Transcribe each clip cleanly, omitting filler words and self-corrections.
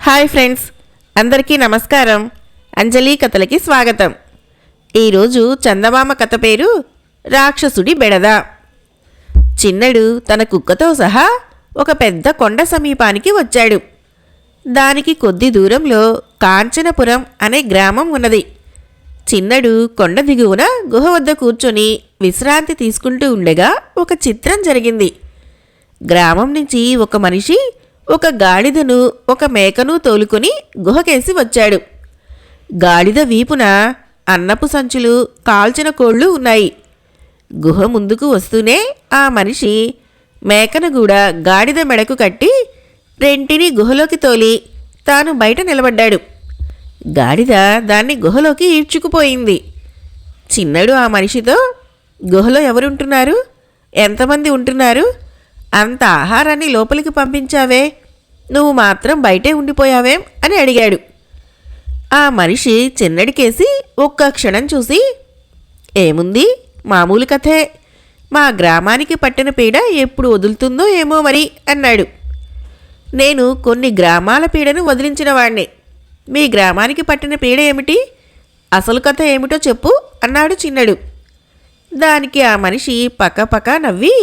Hi friends, అందరికీ నమస్కారం. అంజలి కథలకి స్వాగతం. ఈరోజు చందమామ కథ పేరు రాక్షసుడి బెడద. చిన్నడు తన కుక్కతో సహా ఒక పెద్ద కొండ సమీపానికి వచ్చాడు. దానికి కొద్ది దూరంలో కాంచనపురం అనే గ్రామం ఉన్నది. చిన్నడు కొండ దిగువన గుహ వద్ద కూర్చొని విశ్రాంతి తీసుకుంటూ ఉండగా ఒక చిత్రం జరిగింది. గ్రామం నుంచి ఒక మనిషి ఒక గాడిదను ఒక మేకను తోలుకొని గుహకేసి వచ్చాడు. గాడిద వీపున అన్నపు సంచులు, కాల్చిన కోళ్లు ఉన్నాయి. గుహ ముందుకు వస్తూనే ఆ మనిషి మేకను కూడా గాడిద మెడకు కట్టి రెంటిని గుహలోకి తోలి తాను బయట నిలబడ్డాడు. గాడిద దాన్ని గుహలోకి ఈడ్చుకుపోయింది. చిన్నడు ఆ మనిషితో, గుహలో ఎవరుంటున్నారు, ఎంతమంది ఉంటున్నారు, అంత ఆహారాన్ని లోపలికి పంపించావే, నువ్వు మాత్రం బయటే ఉండిపోయావేం అని అడిగాడు. ఆ మనిషి చిన్నడికేసి ఒక్క క్షణం చూసి, ఏముంది, మామూలు కథే, మా గ్రామానికి పట్టిన పీడ ఎప్పుడు వదులుతుందో ఏమో మరి అన్నాడు. నేను కొన్ని గ్రామాల పీడను వదిలించిన వాణ్ణి, మీ గ్రామానికి పట్టిన పీడ ఏమిటి, అసలు కథ ఏమిటో చెప్పు అన్నాడు చిన్నడు. దానికి ఆ మనిషి పక్కపక్క నవ్వి,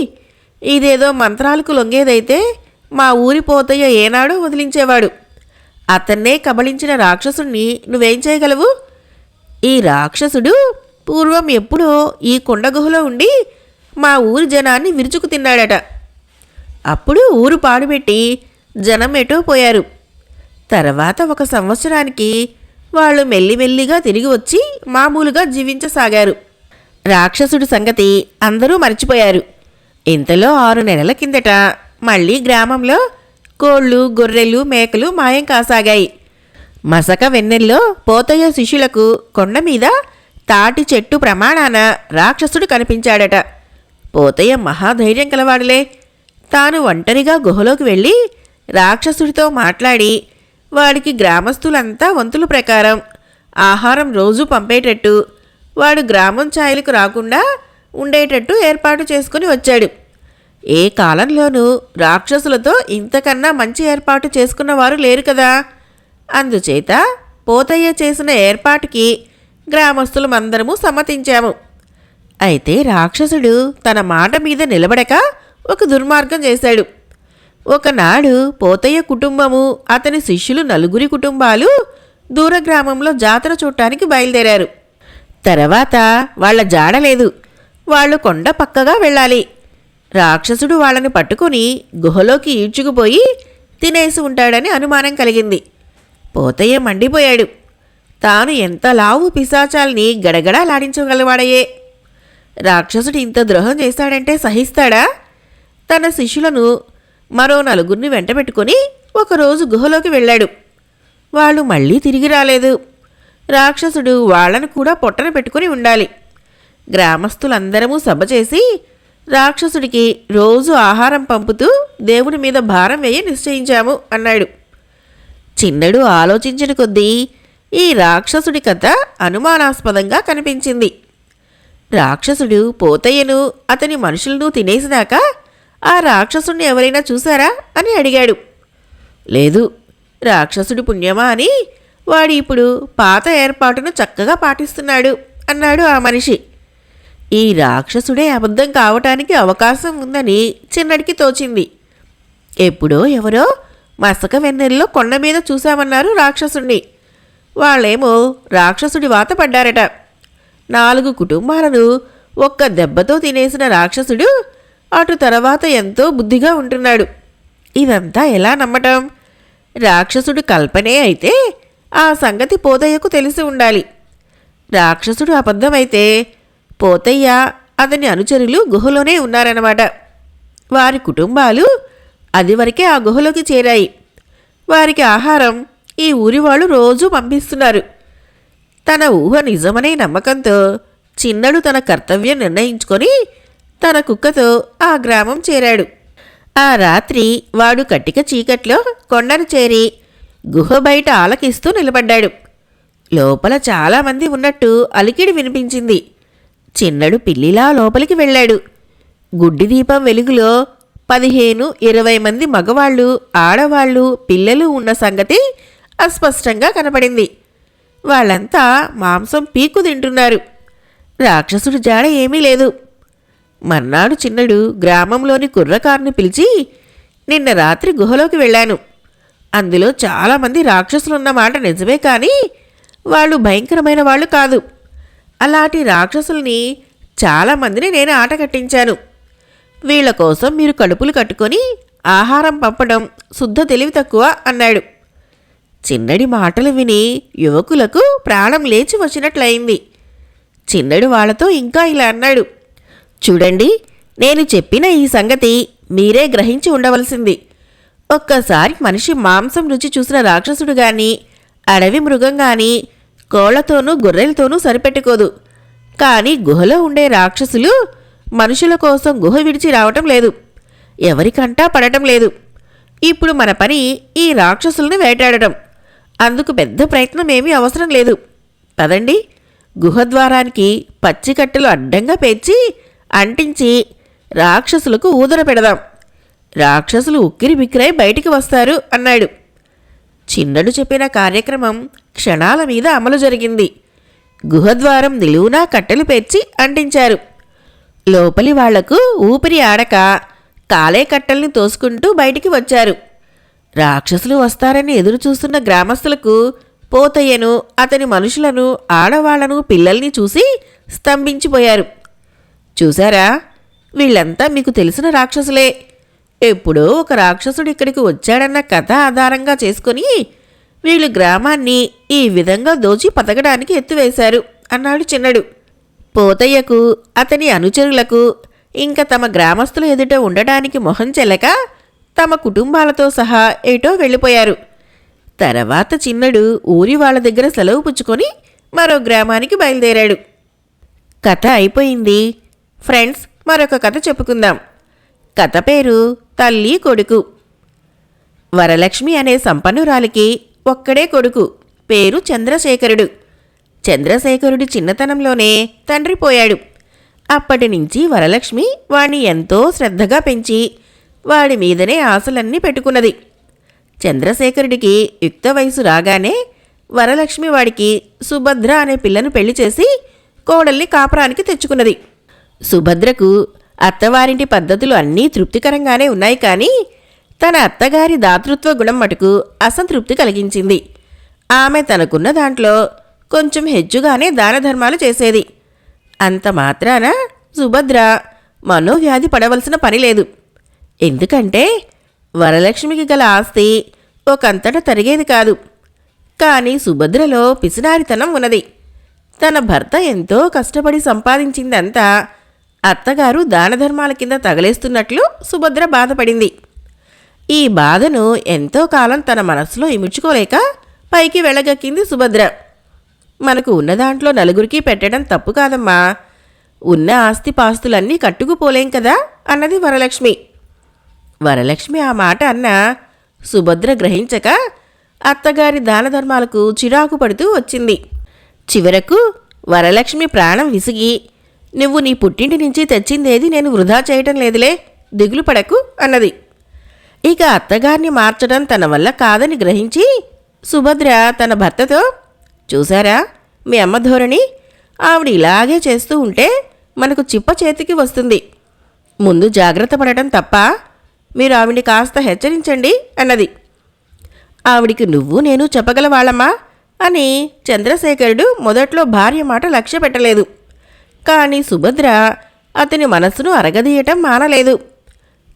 ఇదేదో మంత్రాలకు లొంగేదైతే మా ఊరి పోతయ్య ఏనాడో వదిలించేవాడు. అతన్నే కబళించిన రాక్షసుణ్ణి నువ్వేం చేయగలవు? ఈ రాక్షసుడు పూర్వం ఎప్పుడో ఈ కొండగుహలో ఉండి మా ఊరి జనాన్ని విరుచుకు తిన్నాడట. అప్పుడు ఊరు పాడుపెట్టి జనం ఎటో పోయారు. తర్వాత 1 సంవత్సరానికి వాళ్ళు మెల్లిమెల్లిగా తిరిగి వచ్చి మామూలుగా జీవించసాగారు. రాక్షసుడి సంగతి అందరూ మర్చిపోయారు. ఇంతలో 6 నెలల కిందట మళ్ళీ గ్రామంలో కోళ్ళు, గొర్రెలు, మేకలు మాయం కాసాగాయి. మసక వెన్నెల్లో పోతయ్య శిష్యులకు కొండ మీద తాటి చెట్టు ప్రమాణాన రాక్షసుడు కనిపించాడట. పోతయ్య మహాధైర్యం కలవాడులే. తాను ఒంటరిగా గుహలోకి వెళ్ళి రాక్షసుడితో మాట్లాడి వాడికి గ్రామస్తులంతా వంతుల ప్రకారం ఆహారం రోజు పంపేటట్టు, వాడు గ్రామం ఛాయలకు రాకుండా ఉండేటట్టు ఏర్పాటు చేసుకుని వచ్చాడు. ఏ కాలంలోనూ రాక్షసులతో ఇంతకన్నా మంచి ఏర్పాటు చేసుకున్నవారు లేరు కదా. అందుచేత పోతయ్య చేసిన ఏర్పాటుకి గ్రామస్తులమందరము సమ్మతించాము. అయితే రాక్షసుడు తన మాట మీద నిలబడక ఒక దుర్మార్గం చేశాడు. ఒకనాడు పోతయ్య కుటుంబము, అతని శిష్యులు 4 కుటుంబాలు దూర గ్రామంలో జాతర చూడటానికి బయలుదేరారు. తర్వాత వాళ్ల జాడలేదు. వాళ్ళు కొండ పక్కగా వెళ్ళాలి. రాక్షసుడు వాళ్ళని పట్టుకుని గుహలోకి ఈడ్చుకుపోయి తినేసి ఉంటాడని అనుమానం కలిగింది. పోతయ్య మండిపోయాడు. తాను ఎంత లావు పిశాచాల్ని గడగడాలాడించగలవాడయే. రాక్షసుడు ఇంత ద్రోహం చేశాడంటే సహిస్తాడా? తన శిష్యులను మరో 4 వెంటబెట్టుకుని ఒకరోజు గుహలోకి వెళ్ళాడు. వాళ్ళు మళ్ళీ తిరిగి రాలేదు. రాక్షసుడు వాళ్లను కూడా పొట్టన పెట్టుకుని ఉండాలి. గ్రామస్తులందరము సభ చేసి రాక్షసుడికి రోజు ఆహారం పంపుతూ దేవుని మీద భారం వేయ నిశ్చయించాము అన్నాడు. చిన్నడు ఆలోచించిన కొద్దీ ఈ రాక్షసుడి కథ అనుమానాస్పదంగా కనిపించింది. రాక్షసుడు పోతయ్యను, అతని మనుషులను తినేసినాక ఆ రాక్షసుడిని ఎవరైనా చూశారా అని అడిగాడు. లేదు, రాక్షసుడి పుణ్యమా అని వాడు ఇప్పుడు పాత ఏర్పాటును చక్కగా పాటిస్తున్నాడు అన్నాడు ఆ మనిషి. ఈ రాక్షసుడే అబద్ధం కావటానికి అవకాశం ఉందని చిన్నడికి తోచింది. ఎప్పుడో ఎవరో మసక వెన్నెల్లో కొండ మీద చూశామన్నారు రాక్షసుణ్ణి. వాళ్ళేమో రాక్షసుడి వాత పడ్డారట. 4 కుటుంబాలను ఒక్క దెబ్బతో తినేసిన రాక్షసుడు అటు తర్వాత ఎంతో బుద్ధిగా ఉంటున్నాడు. ఇదంతా ఎలా నమ్మటం? రాక్షసుడు కల్పనే అయితే ఆ సంగతి పోతయ్యకు తెలిసి ఉండాలి. రాక్షసుడు అబద్ధమైతే పోతయ్య, అతని అనుచరులు గుహలోనే ఉన్నారన్నమాట. వారి కుటుంబాలు అదివరకే ఆ గుహలోకి చేరాయి. వారికి ఆహారం ఈ ఊరి వాళ్ళు రోజూ పంపిస్తున్నారు. తన ఊహ నిజమనే నమ్మకంతో చిన్నడు తన కర్తవ్యం నిర్ణయించుకొని తన కుక్కతో ఆ గ్రామం చేరాడు. ఆ రాత్రి వాడు కట్టిక చీకట్లో కొండను చేరి గుహ బయట ఆలకిస్తూ నిలబడ్డాడు. లోపల చాలామంది ఉన్నట్టు అలికిడి వినిపించింది. చిన్నడు పిల్లిలా లోపలికి వెళ్ళాడు. గుడ్డి దీపం వెలుగులో 15-20 మంది మగవాళ్ళు, ఆడవాళ్ళు, పిల్లలు ఉన్న సంగతి అస్పష్టంగా కనపడింది. వాళ్ళంతా మాంసం పీక్కు తింటున్నారు. రాక్షసుడి జాడ ఏమీ లేదు. మర్నాడు చిన్నడు గ్రామంలోని కుర్రకారుని పిలిచి, నిన్న రాత్రి గుహలోకి వెళ్ళాను. అందులో చాలామంది రాక్షసులున్న మాట నిజమే, కానీ వాళ్ళు భయంకరమైన వాళ్ళు కాదు. అలాంటి రాక్షసుల్ని చాలామందిని నేను ఆట కట్టించాను. వీళ్ల కోసం మీరు కడుపులు కట్టుకొని ఆహారం పంపడం శుద్ధ తెలివి తక్కువ అన్నాడు. చిన్నడి మాటలు విని యువకులకు ప్రాణం లేచి వచ్చినట్లయింది. చిన్నడు వాళ్లతో ఇంకా ఇలా అన్నాడు, చూడండి, నేను చెప్పిన ఈ సంగతి మీరే గ్రహించి ఉండవలసింది. ఒక్కసారి మనిషి మాంసం రుచి చూసిన రాక్షసుడు గాని, అడవి మృగం గాని కోళ్లతోనూ గొర్రెలతోనూ సరిపెట్టుకోదు. కానీ గుహలో ఉండే రాక్షసులు మనుషుల కోసం గుహ విడిచి రావటం లేదు, ఎవరికంటా పడటం లేదు. ఇప్పుడు మన పని ఈ రాక్షసుల్ని వేటాడటం. అందుకు పెద్ద ప్రయత్నం ఏమీ అవసరం లేదు. పదండి, గుహద్వారానికి పచ్చికట్టెలు అడ్డంగా పేర్చి అంటించి రాక్షసులకు ఊదర పెడదాం. రాక్షసులు ఉక్కిరి బిక్కిరై బయటికి వస్తారు అన్నాడు. చిన్నడు చెప్పిన కార్యక్రమం క్షణాల మీద అమలు జరిగింది. గుహద్వారం నిలువునా కట్టెలు పేర్చి అంటించారు. లోపలి వాళ్లకు ఊపిరి ఆడక కాలే కట్టెల్ని తోసుకుంటూ బయటికి వచ్చారు. రాక్షసులు వస్తారని ఎదురుచూస్తున్న గ్రామస్తులకు పోతయ్యను, అతని మనుషులను, ఆడవాళ్లను, పిల్లల్ని చూసి స్తంభించిపోయారు. చూశారా, వీళ్ళంతా మీకు తెలిసిన రాక్షసులే. ఎప్పుడో ఒక రాక్షసుడు ఇక్కడికి వచ్చాడన్న కథ ఆధారంగా చేసుకుని వీళ్ళు గ్రామాన్ని ఈ విధంగా దోచి పతకడానికి ఎత్తువేశారు అన్నాడు చిన్నడు. పోతయ్యకు, అతని అనుచరులకు ఇంకా తమ గ్రామస్తుల ఎదుట ఉండడానికి మొహం చెల్లక తమ కుటుంబాలతో సహా ఏటో వెళ్ళిపోయారు. తర్వాత చిన్నడు ఊరి వాళ్ళ దగ్గర సెలవు పుచ్చుకొని మరో గ్రామానికి బయలుదేరాడు. కథ అయిపోయింది. ఫ్రెండ్స్, మరొక కథ చెప్పుకుందాం. కథ పేరు తల్లి కొడుకు. వరలక్ష్మి అనే సంపన్నురాలికి ఒక్కడే కొడుకు, పేరు చంద్రశేఖరుడు. చంద్రశేఖరుడి చిన్నతనంలోనే తండ్రి పోయాడు. అప్పటి నుంచి వరలక్ష్మి వాణ్ణి ఎంతో శ్రద్ధగా పెంచి వాడి మీదనే ఆశలన్నీ పెట్టుకున్నది. చంద్రశేఖరుడికి యుక్త వయసు రాగానే వరలక్ష్మి వాడికి సుభద్ర అనే పిల్లను పెళ్లి చేసి కోడల్ని కాపురానికి తెచ్చుకున్నది. సుభద్రకు అత్తవారింటి పద్ధతులు అన్నీ తృప్తికరంగానే ఉన్నాయి, కానీ తన అత్తగారి దాతృత్వ గుణం మటుకు అసంతృప్తి కలిగించింది. ఆమె తనకున్న దాంట్లో కొంచెం హెచ్చుగానే దాన ధర్మాలు చేసేది. అంత మాత్రాన సుభద్ర మనోవ్యాధి పడవలసిన పని లేదు. ఎందుకంటే వరలక్ష్మికి గల ఆస్తి ఒకంతట తరిగేది కాదు. కానీ సుభద్రలో పిసినారితనం ఉన్నది. తన భర్త ఎంతో కష్టపడి సంపాదించిందంతా అత్తగారు దానధర్మాల కింద తగలేస్తున్నట్లు సుభద్ర బాధపడింది. ఈ బాధను ఎంతో కాలం తన మనస్సులో ఇముడ్చుకోలేక పైకి వెళ్ళగక్కింది సుభద్ర. మనకు ఉన్న దాంట్లో నలుగురికి పెట్టడం తప్పు కాదమ్మా, ఉన్న ఆస్తిపాస్తులన్నీ కట్టుకుపోలేం కదా అన్నది వరలక్ష్మి. వరలక్ష్మి ఆ మాట అన్నా సుభద్ర గ్రహించక అత్తగారి దానధర్మాలకు చిరాకు పడుతూ వచ్చింది. చివరకు వరలక్ష్మి ప్రాణం విసిగి, నువ్వు నీ పుట్టింటి నుంచి తెచ్చిందేది నేను వృధా చేయటం లేదులే, దిగులు పడకు అన్నది. ఇక అత్తగారిని మార్చడం తన వల్ల కాదని గ్రహించి సుభద్ర తన భర్తతో, చూశారా మీ అమ్మ ధోరణి, ఆవిడ ఇలాగే చేస్తూ ఉంటే మనకు చిప్ప చేతికి వస్తుంది. ముందు జాగ్రత్త పడటం తప్ప, మీరు ఆవిడ్ని కాస్త హెచ్చరించండి అన్నది. ఆవిడికి నువ్వు నేను చెప్పగలవాళ్ళమ్మా అని చంద్రశేఖరుడు మొదట్లో భార్య మాట లక్ష్య పెట్టలేదు. కానీ సుభద్ర అతని మనస్సును అరగదీయటం మానలేదు.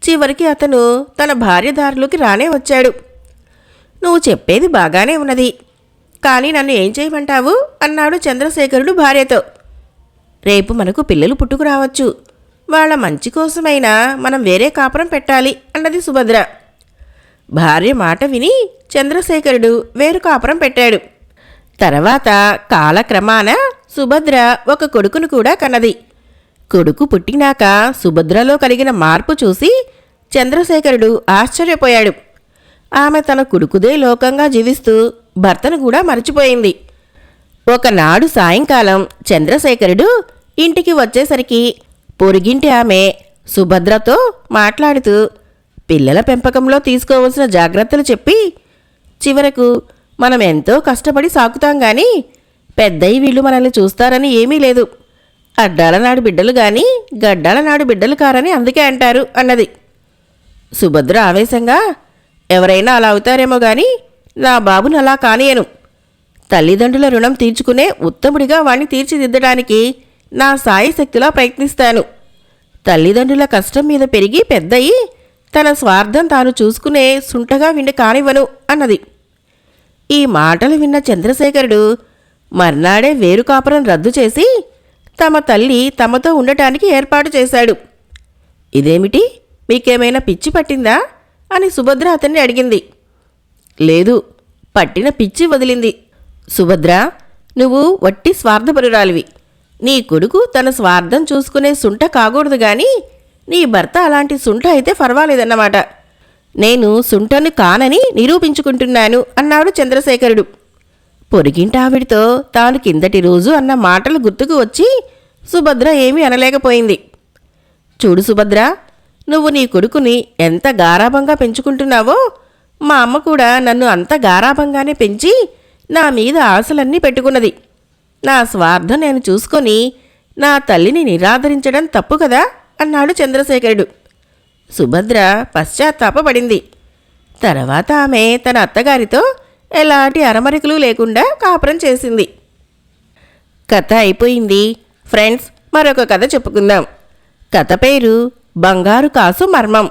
చివరికి అతను తన భార్య దారిలోకి రానే వచ్చాడు. నువ్వు చెప్పేది బాగానే ఉన్నది, కానీ నన్ను ఏం చేయమంటావు అన్నాడు చంద్రశేఖరుడు భార్యతో. రేపు మనకు పిల్లలు పుట్టుకురావచ్చు, వాళ్ళ మంచి కోసమైనా మనం వేరే కాపురం పెట్టాలి అన్నది సుభద్ర. భార్య మాట విని చంద్రశేఖరుడు వేరు కాపురం పెట్టాడు. తర్వాత కాలక్రమాన సుభద్ర ఒక కొడుకును కూడా కన్నది. కొడుకు పుట్టినాక సుభద్రలో కలిగిన మార్పు చూసి చంద్రశేఖరుడు ఆశ్చర్యపోయాడు. ఆమె తన కొడుకుదే లోకంగా జీవిస్తూ భర్తను కూడా మర్చిపోయింది. ఒకనాడు సాయంకాలం చంద్రశేఖరుడు ఇంటికి వచ్చేసరికి పొరుగింటి ఆమె సుభద్రతో మాట్లాడుతూ పిల్లల పెంపకంలో తీసుకోవలసిన జాగ్రత్తలు చెప్పి చివరకు మనం ఎంతో కష్టపడి సాకుతాం గాని పెద్దయి వీళ్ళు మనల్ని చూస్తారని ఏమీ లేదు. అడ్డాల నాడు బిడ్డలు గాని గడ్డాల నాడు బిడ్డలు కారని అందుకే అంటారు అన్నది. సుభద్ర ఆవేశంగా, ఎవరైనా అలా అవుతారేమో గాని నా బాబును అలా కానియను. తల్లిదండ్రుల రుణం తీర్చుకునే ఉత్తముడిగా వాణ్ణి తీర్చిదిద్దడానికి నా సాయశక్తిలా ప్రయత్నిస్తాను. తల్లిదండ్రుల కష్టం మీద పెరిగి పెద్దయి తన స్వార్థం తాను చూసుకునే సుంటగా విండి కానివ్వను అన్నది. ఈ మాటలు విన్న చంద్రశేఖరుడు మర్నాడే వేరు కాపురం రద్దు చేసి తమ తల్లి తమతో ఉండటానికి ఏర్పాటు చేశాడు. ఇదేమిటి, మీకేమైనా పిచ్చి పట్టిందా అని సుభద్ర అతన్ని అడిగింది. లేదు, పట్టిన పిచ్చి వదిలింది. సుభద్ర, నువ్వు వట్టి స్వార్థపరురాలివి. నీ కొడుకు తన స్వార్థం చూసుకునే సుంట కాకూడదు గాని నీ భర్త అలాంటి సుంట అయితే పర్వాలేదన్నమాట. నేను సుంటను కానని నిరూపించుకుంటున్నాను అన్నాడు చంద్రశేఖరుడు. పొరిగింటావిడితో తాను కిందటి రోజు అన్న మాటలు గుర్తుకు వచ్చి సుభద్ర ఏమీ అనలేకపోయింది. చూడు సుభద్ర, నువ్వు నీ కొడుకుని ఎంత గారాబంగా పెంచుకుంటున్నావో మా అమ్మ కూడా నన్ను అంత గారాబంగానే పెంచి నా మీద ఆశలన్నీ పెట్టుకున్నది. నా స్వార్థం నేను చూసుకొని నా తల్లిని నిరాదరించడం తప్పు కదా అన్నాడు చంద్రశేఖరుడు. సుభద్ర పశ్చాత్తాపపడింది. తర్వాత ఆమె తన అత్తగారితో ఎలాంటి అరమరికలు లేకుండా కాపురం చేసింది. కథ అయిపోయింది. ఫ్రెండ్స్, మరొక కథ చెప్పుకుందాం. కథ పేరు బంగారు కాసు మర్మం.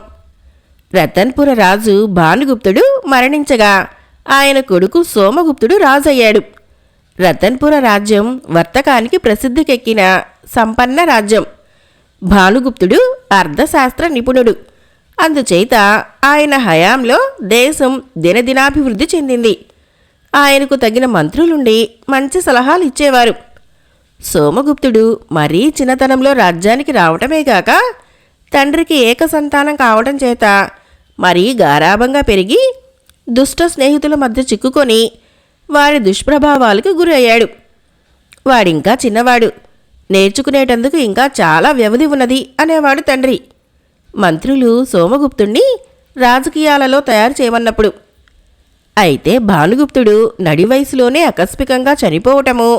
రతన్పుర రాజు భానుగుప్తుడు మరణించగా ఆయన కొడుకు సోమగుప్తుడు రాజయ్యాడు. రతన్పుర రాజ్యం వర్తకానికి ప్రసిద్ధికెక్కిన సంపన్న రాజ్యం. భానుగుప్తుడు అర్థశాస్త్ర నిపుణుడు. అందుచేత ఆయన హయాంలో దేశం దినదినాభివృద్ధి చెందింది. ఆయనకు తగిన మంత్రులుండి మంచి సలహాలు ఇచ్చేవారు. సోమగుప్తుడు మరీ చిన్నతనంలో రాజ్యానికి రావటమే గాక తండ్రికి ఏకసంతానం కావటం చేత మరీ గారాబంగా పెరిగి దుష్ట స్నేహితుల మధ్య చిక్కుకొని వారి దుష్ప్రభావాలకు గురయ్యాడు. వాడింకా చిన్నవాడు, నేర్చుకునేటందుకు ఇంకా చాలా వ్యవధి ఉన్నది అనేవాడు తండ్రి. మంత్రులు సోమగుప్తుణ్ణి రాజకీయాలలో తయారు చేయమన్నప్పుడు. అయితే భానుగుప్తుడు నడి వయసులోనే ఆకస్మికంగా చనిపోవటము,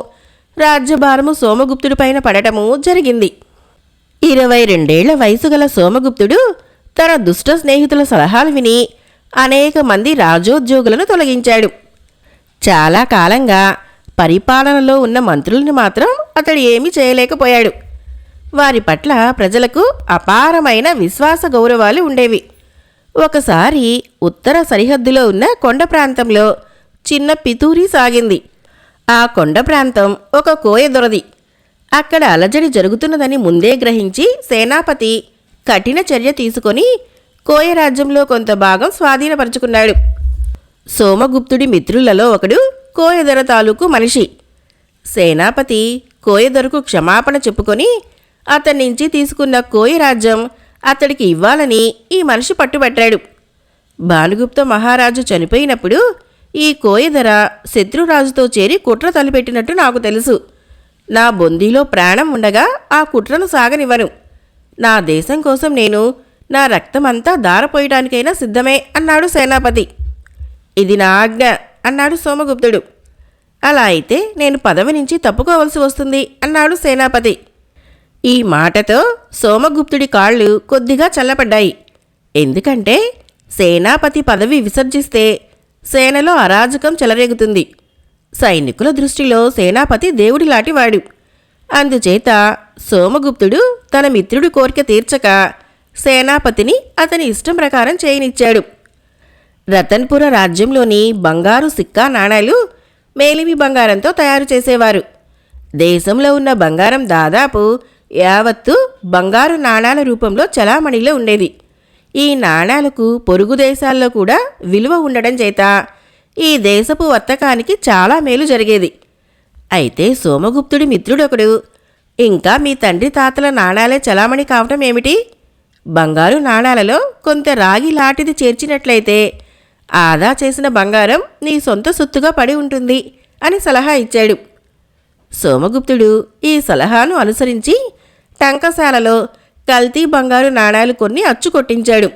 రాజ్యభారము సోమగుప్తుడిపైన పడటము జరిగింది. 22 వయసు గల సోమగుప్తుడు తన దుష్ట స్నేహితుల సలహాలు విని అనేక మంది రాజోద్యోగులను తొలగించాడు. చాలా కాలంగా పరిపాలనలో ఉన్న మంత్రులను మాత్రం అతడు ఏమీ చేయలేకపోయాడు. వారి పట్ల ప్రజలకు అపారమైన విశ్వాస గౌరవాలు ఉండేవి. ఒకసారి ఉత్తర సరిహద్దులో ఉన్న కొండ ప్రాంతంలో చిన్న పితూరి సాగింది. ఆ కొండ ప్రాంతం ఒక కోయ దొరది. అక్కడ అలజడి జరుగుతున్నదని ముందే గ్రహించి సేనాపతి కఠిన చర్య తీసుకొని కోయ రాజ్యంలో కొంత భాగం స్వాధీనపరుచుకున్నాడు. సోమగుప్తుడి మిత్రులలో ఒకడు కోయదొర తాలూకు మనిషి. సేనాపతి కోయదొరకు క్షమాపణ చెప్పుకొని అతని నుంచి తీసుకున్న కోయ రాజ్యం అతడికి ఇవ్వాలని ఈ మనిషి పట్టుబట్టాడు. భానుగుప్త మహారాజు చనిపోయినప్పుడు ఈ కోయదొర శత్రురాజుతో చేరి కుట్ర తలపెట్టినట్టు నాకు తెలుసు. నా బొందీలో ప్రాణం ఉండగా ఆ కుట్రను సాగనివ్వను. నా దేశం కోసం నేను నా రక్తమంతా దారపోయడానికైనా సిద్ధమే అన్నాడు సేనాపతి. ఇది నా ఆజ్ఞ అన్నాడు సోమగుప్తుడు. అలా అయితే నేను పదవి నుంచి తప్పుకోవలసి వస్తుంది అన్నాడు సేనాపతి. ఈ మాటతో సోమగుప్తుడి కాళ్ళు కొద్దిగా చల్లపడ్డాయి. ఎందుకంటే సేనాపతి పదవి విసర్జిస్తే సేనలో అరాజకం చెలరేగుతుంది. సైనికుల దృష్టిలో సేనాపతి దేవుడిలాంటివాడు. అందుచేత సోమగుప్తుడు తన మిత్రుడి కోరిక తీర్చక సేనాపతిని అతని ఇష్టం ప్రకారం చేయనిచ్చాడు. రతన్పుర రాజ్యంలోని బంగారు సిక్కా నాణాలు మేలిమి బంగారంతో తయారు చేసేవారు. దేశంలో ఉన్న బంగారం దాదాపు యావత్తు బంగారు నాణాల రూపంలో చలామణిలో ఉండేది. ఈ నాణాలకు పొరుగు దేశాల్లో కూడా విలువ ఉండడం చేత ఈ దేశపు వర్తకానికి చాలా మేలు జరిగేది. అయితే సోమగుప్తుడి మిత్రుడొకడు, ఇంకా మీ తండ్రి తాతల నాణాలే చలామణి కావటం ఏమిటి? బంగారు నాణాలలో కొంత రాగి లాంటిది చేర్చినట్లయితే ఆదా చేసిన బంగారం నీ సొంత సొత్తుగా పడి ఉంటుంది అని సలహా ఇచ్చాడు. సోమగుప్తుడు ఈ సలహాను అనుసరించి టంకశాలలో కల్తీ బంగారు నాణాలు కొన్ని అచ్చుకొట్టించాడు.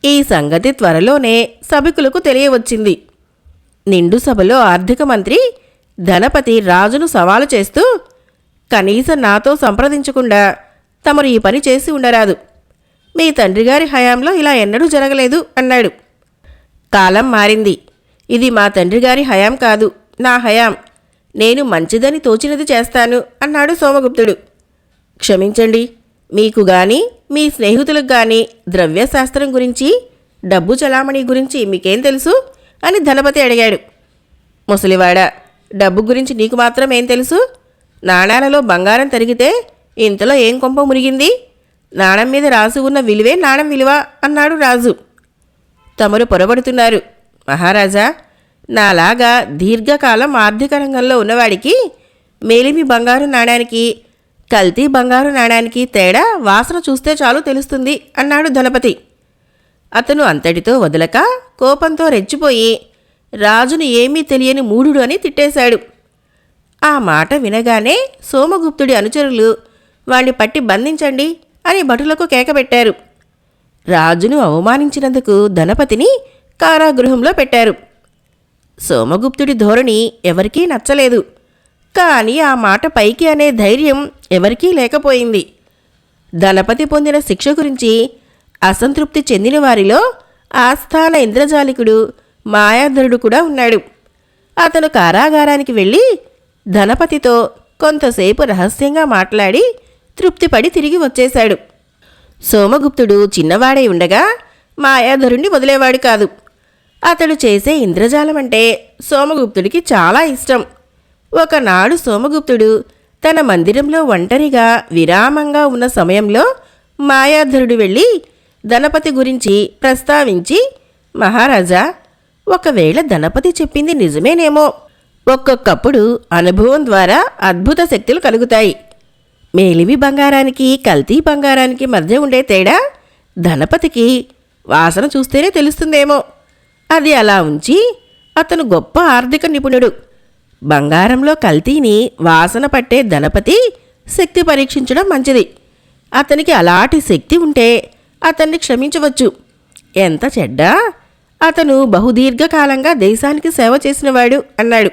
ఈ సంగతి త్వరలోనే సభికులకు తెలియవచ్చింది. నిండు సభలో ఆర్థిక మంత్రి ధనపతి రాజును సవాలు చేస్తూ, కనీసం నాతో సంప్రదించకుండా తమరు ఈ పని చేసి ఉండరాదు. మీ తండ్రిగారి హయాంలో ఇలా ఎన్నడూ జరగలేదు అన్నాడు. కాలం మారింది. ఇది మా తండ్రిగారి హయాం కాదు, నా హయాం. నేను మంచిదని తోచినది చేస్తాను అన్నాడు సోమగుప్తుడు. క్షమించండి, మీకు గాని మీ స్నేహితులకు గాని ద్రవ్యశాస్త్రం గురించి, డబ్బు చలామణి గురించి మీకేం తెలుసు అని ధనపతి అడిగాడు. ముసలివాడా, డబ్బు గురించి నీకు మాత్రం ఏం తెలుసు? నాణాలలో బంగారం తరిగితే ఇంతలో ఏం కొంప మునిగింది? నాణం మీద రాసి ఉన్న విలువే నాణం విలువ అన్నాడు రాజు. తమరు పొరబడుతున్నారు మహారాజా. నాలాగా దీర్ఘకాలం ఆర్థిక రంగంలో ఉన్నవాడికి మేలిమి బంగారు నాణానికి, కల్తీ బంగారు నాణానికి తేడా వాసన చూస్తే చాలు తెలుస్తుంది అన్నాడు ధనపతి. అతను అంతటితో వదలక కోపంతో రెచ్చిపోయి రాజును ఏమీ తెలియని మూఢుడు అని తిట్టేశాడు. ఆ మాట వినగానే సోమగుప్తుడి అనుచరులు వాణ్ణి పట్టి బంధించండి అని భటులకు కేకబెట్టారు. రాజును అవమానించినందుకు ధనపతిని కారాగృహంలో పెట్టారు. సోమగుప్తుడి ధోరణి ఎవరికీ నచ్చలేదు. కానీ ఆ మాట పైకి అనే ధైర్యం ఎవరికీ లేకపోయింది. ధనపతి పొందిన శిక్ష గురించి అసంతృప్తి చెందిన వారిలో ఆస్థాన ఇంద్రజాలికుడు మాయాధరుడు కూడా ఉన్నాడు. అతను కారాగారానికి వెళ్ళి ధనపతితో కొంతసేపు రహస్యంగా మాట్లాడి తృప్తిపడి తిరిగి వచ్చేశాడు. సోమగుప్తుడు చిన్నవాడై ఉండగా మాయాధరుణ్ణి వదిలేవాడు కాదు. అతడు చేసే ఇంద్రజాలం అంటే సోమగుప్తుడికి చాలా ఇష్టం. ఒకనాడు సోమగుప్తుడు తన మందిరంలో ఒంటరిగా విరామంగా ఉన్న సమయంలో మాయాధరుడు వెళ్ళి ధనపతి గురించి ప్రస్తావించి, మహారాజా, ఒకవేళ ధనపతి చెప్పింది నిజమేనేమో. ఒక్కొక్కప్పుడు అనుభవం ద్వారా అద్భుత శక్తులు కలుగుతాయి. మేలిమి బంగారానికి కల్తీ బంగారానికి మధ్య ఉండే తేడా ధనపతికి వాసన చూస్తేనే తెలుస్తుందేమో. అది అలా ఉంచి, అతను గొప్ప ఆర్థిక నిపుణుడు. బంగారంలో కల్తీని వాసన పట్టే ధనపతి శక్తి పరీక్షించడం మంచిది. అతనికి అలాంటి శక్తి ఉంటే అతన్ని క్షమించవచ్చు. ఎంత చెడ్డా, అతను బహుదీర్ఘకాలంగా దేశానికి సేవ చేసినవాడు అన్నాడు.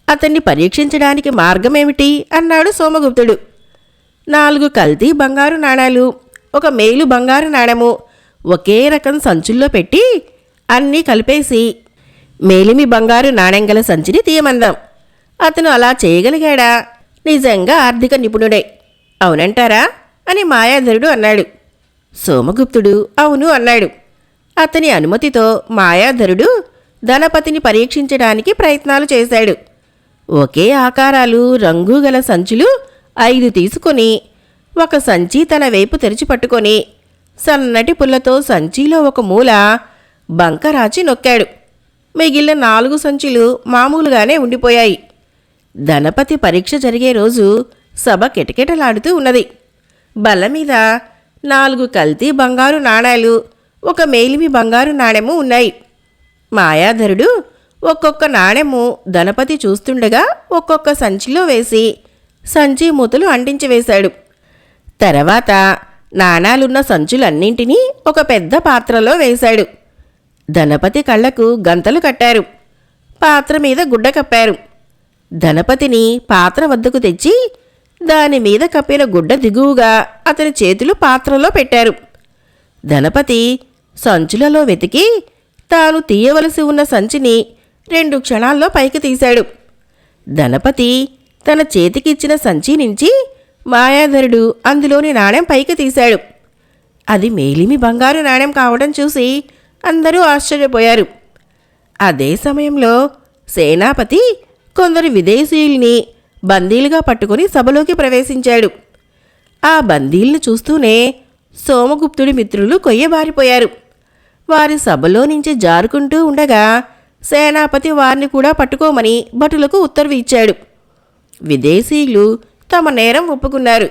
అతన్ని పరీక్షించడానికి మార్గమేమిటి అన్నాడు సోమగుప్తుడు. 4 కల్తీ బంగారు నాణాలు, 1 మేలు బంగారు నాణెము ఒకే రకం సంచుల్లో పెట్టి అన్నీ కలిపేసి మేలిమి బంగారు నాణెం గల సంచిని తీయమందాం. అతను అలా చేయగలిగాడా? నిజంగా ఆర్థిక నిపుణుడే, అవునంటారా అని మాయాధరుడు అన్నాడు. సోమగుప్తుడు అవును అన్నాడు. అతని అనుమతితో మాయాధరుడు ధనపతిని పరీక్షించడానికి ప్రయత్నాలు చేశాడు. ఒకే ఆకారాలు రంగు గల సంచులు 5 తీసుకొని 1 సంచి తన వైపు తెరిచి పట్టుకొని సన్నటి పుల్లతో సంచిలో 1 మూల బంకరాచి నొక్కాడు. మిగిలిన 4 సంచులు మామూలుగానే ఉండిపోయాయి. ధనపతి పరీక్ష జరిగే రోజు సభ కిటకిటలాడుతూ ఉన్నది. బల్ల మీద 4 కల్తీ బంగారు నాణాలు, 1 మేలిమి బంగారు నాణెము ఉన్నాయి. మాయాధరుడు ఒక్కొక్క నాణెము ధనపతి చూస్తుండగా ఒక్కొక్క సంచిలో వేసి సంచి మూతలు అంటించి వేశాడు. తర్వాత నాణాలున్న సంచులన్నింటినీ ఒక పెద్ద పాత్రలో వేశాడు. ధనపతి కళ్లకు గంతలు కట్టారు. పాత్ర మీద గుడ్డ కప్పారు. ధనపతిని పాత్ర వద్దకు తెచ్చి దానిమీద కప్పిన గుడ్డ దిగువగా అతని చేతులు పాత్రలో పెట్టారు. ధనపతి సంచులలో వెతికి తాను తీయవలసి ఉన్న సంచిని 2 క్షణాల్లో పైకి తీశాడు. ధనపతి తన చేతికిచ్చిన సంచి నుంచి మాయాధరుడు అందులోని నాణెం పైకి తీశాడు. అది మేలిమి బంగారు నాణెం కావడం చూసి అందరూ ఆశ్చర్యపోయారు. అదే సమయంలో సేనాపతి కొందరు విదేశీయుల్ని బందీలుగా పట్టుకుని సభలోకి ప్రవేశించాడు. ఆ బందీల్ని చూస్తూనే సోమగుప్తుడి మిత్రులు కొయ్యబారిపోయారు. వారి సభలో నుంచి జారుకుంటూ ఉండగా సేనాపతి వారిని కూడా పట్టుకోమని భటులకు ఉత్తర్వు ఇచ్చాడు. విదేశీయులు తమ నేరం ఒప్పుకున్నారు.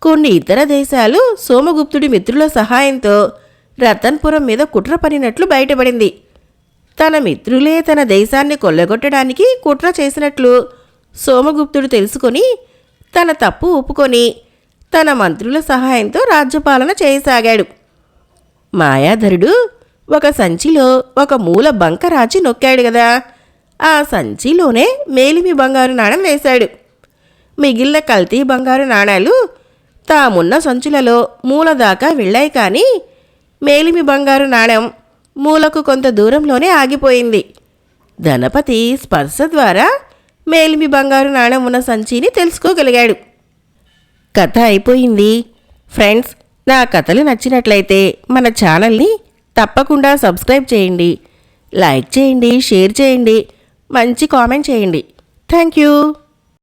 కొన్ని ఇతర దేశాలు సోమగుప్తుడి మిత్రుల సహాయంతో రతన్పురం మీద కుట్ర పనినట్లు బయటపడింది. తన మిత్రులే తన దేశాన్ని కొల్లగొట్టడానికి కుట్ర చేసినట్లు సోమగుప్తుడు తెలుసుకొని తన తప్పు ఒప్పుకొని తన మంత్రుల సహాయంతో రాజ్యపాలన చేయసాగాడు. మాయాధరుడు ఒక సంచిలో ఒక మూల బంక రాచి నొక్కాడు కదా, ఆ సంచిలోనే మేలిమి బంగారు నాణెం వేశాడు. మిగిలిన కల్తీ బంగారు నాణాలు తామున్న సంచులలో మూల దాకా వెళ్ళాయి, కానీ మేలిమి బంగారు నాణెం మూలకు కొంత దూరంలోనే ఆగిపోయింది. ధనపతి స్పర్శ ద్వారా మేలిమి బంగారు నాణెం ఉన్న సంచిని తెలుసుకోగలిగాడు. కథ అయిపోయింది. ఫ్రెండ్స్, నా కథలు నచ్చినట్లయితే మన ఛానల్ని తప్పకుండా సబ్స్క్రైబ్ చేయండి, లైక్ చేయండి, షేర్ చేయండి, మంచి కామెంట్ చేయండి. Thank you.